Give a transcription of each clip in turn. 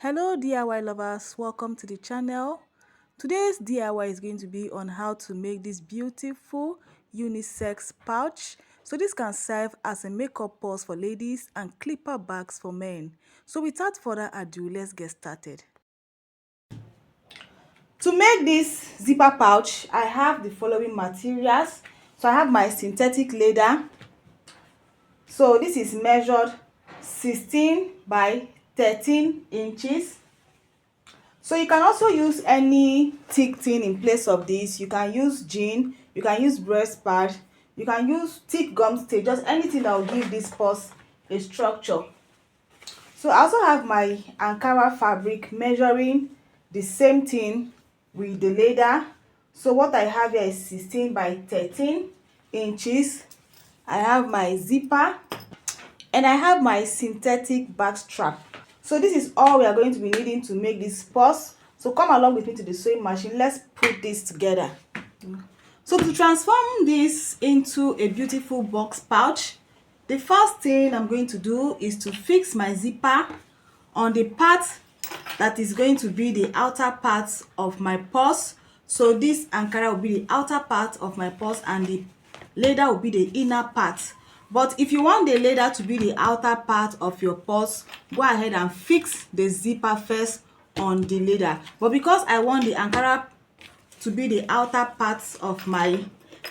Hello DIY lovers, welcome to the channel. Today's DIY is going to be on how to make this beautiful unisex pouch. So this can serve as a makeup purse for ladies and clipper bags for men. So without further ado, let's get started. To make this zipper pouch, I have the following materials. So I have my synthetic leather. So this is measured 16 by 13 inches. So you can also use any thick thing in place of this. You can use jean, you can use breast pad, you can use thick gum stay, just anything that will give this purse a structure. So I also have my Ankara fabric measuring the same thing with the leather. So what I have here is 16 by 13 inches. I have my zipper and I have my synthetic back strap. So this is all we are going to be needing to make this purse. So come along with me to the sewing machine. Let's put this together. So to transform this into a beautiful box pouch, the first thing I'm going to do is to fix my zipper on the part that is going to be the outer part of my purse. So this Ankara will be the outer part of my purse and the leather will be the inner part. But if you want the leather to be the outer part of your purse, go ahead and fix the zipper first on the leather. But because I want the Ankara to be the outer parts of my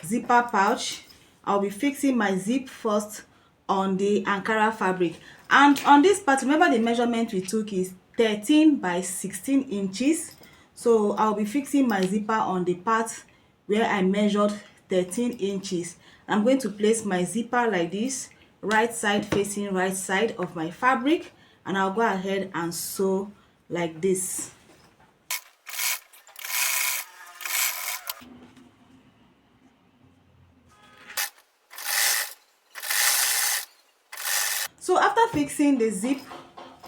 zipper pouch, I'll be fixing my zip first on the Ankara fabric. And on this part, remember the measurement we took is 13 by 16 inches. So I'll be fixing my zipper on the part where I measured 13 inches. I'm going to place my zipper like this, right side facing right side of my fabric, and I'll go ahead and sew like this. So after fixing the zip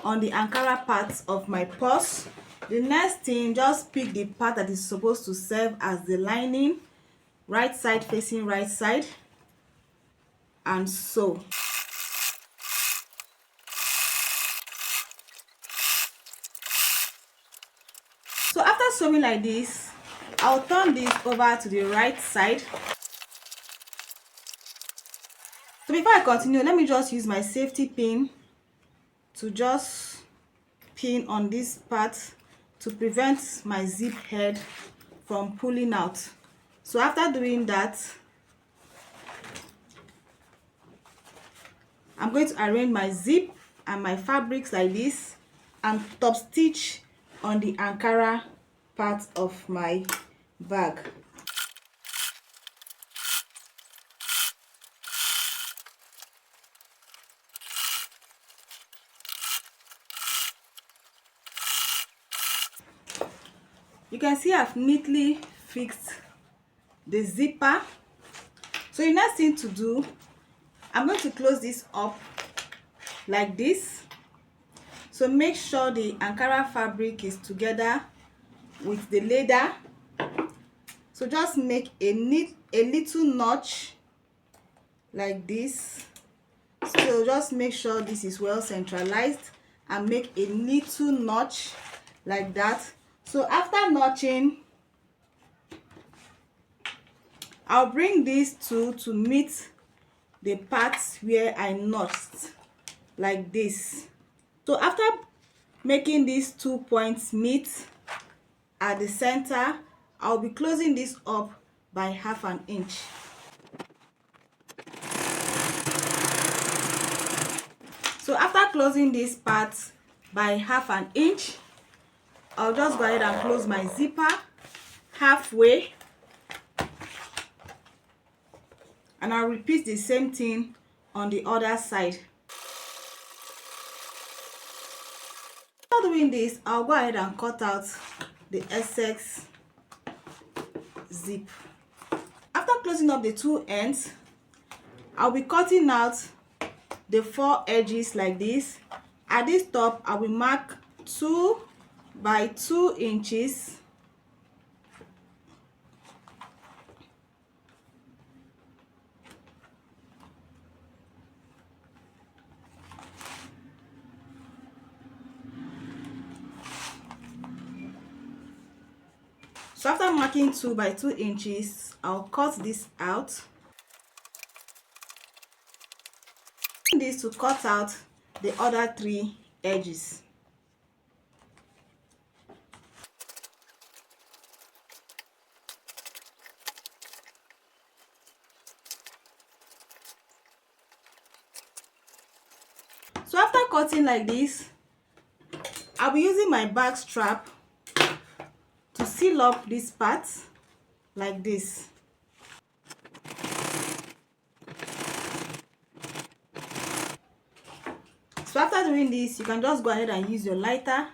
on the Ankara parts of my purse, the next thing, just pick the part that is supposed to serve as the lining, right side facing right side, and sew. So after sewing like this, I'll turn this over to the right side. So before I continue, let me just use my safety pin to just pin on this part to prevent my zip head from pulling out. So after doing that, I'm going to arrange my zip and my fabrics like this and top stitch on the Ankara part of my bag. You can see I've neatly fixed the zipper. So the next thing to do, I'm going to close this up like this. So make sure the Ankara fabric is together with the leather. So just make a little notch like this. So just make sure this is well centralized and make a little notch like that. So after notching, I'll bring these two to meet the parts where I notched like this. So after making these 2 points meet at the center, I'll be closing this up by half an inch. So after closing this part by half an inch, I'll just go ahead and close my zipper halfway, and I'll repeat the same thing on the other side. After doing this, I'll go ahead and cut out the excess zip. After closing up the two ends, I'll be cutting out the 4 edges like this. At this top, I will mark 2 by 2 inches. So after marking 2 by 2 inches, I'll cut this out. This to cut out the other 3 edges. So after cutting like this, I'll be using my back strap to seal up this part like this. So after doing this, you can just go ahead and use your lighter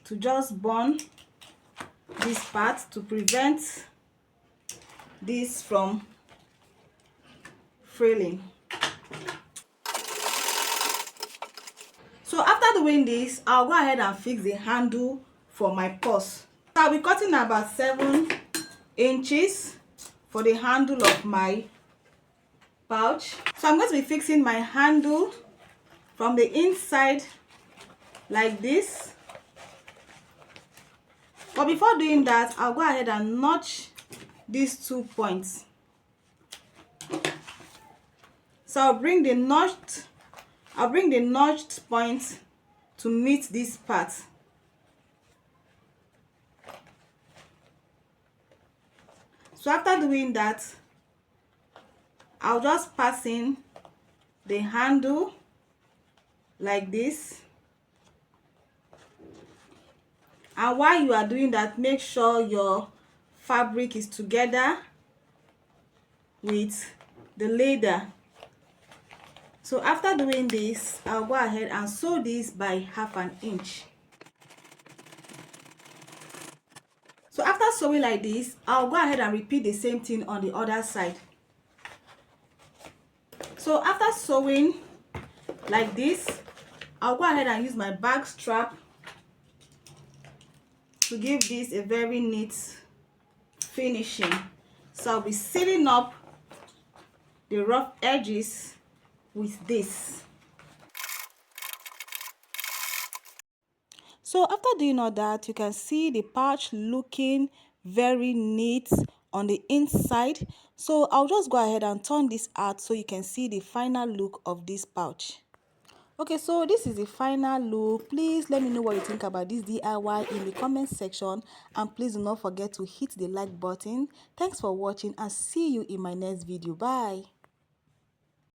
to just burn this part to prevent this from fraying. So after doing this, I'll go ahead and fix the handle for my purse. So I'll be cutting about 7 inches for the handle of my pouch. So I'm going to be fixing my handle from the inside like this. But before doing that, I'll go ahead and notch these 2 points. So I'll bring the notched point to meet this part. So after doing that, I'll just pass in the handle like this. And while you are doing that, make sure your fabric is together with the leather. So after doing this, I'll go ahead and sew this by 1/2 inch. So after sewing like this, I'll go ahead and repeat the same thing on the other side. So after sewing like this, I'll go ahead and use my back strap to give this a very neat finishing. So I'll be sealing up the rough edges with this. So after doing all that, you can see the pouch looking very neat on the inside. So I'll just go ahead and turn this out so you can see the final look of this pouch. Okay, so this is the final look. Please let me know what you think about this DIY in the comment section, and please do not forget to hit the like button. Thanks for watching and see you in my next video. Bye.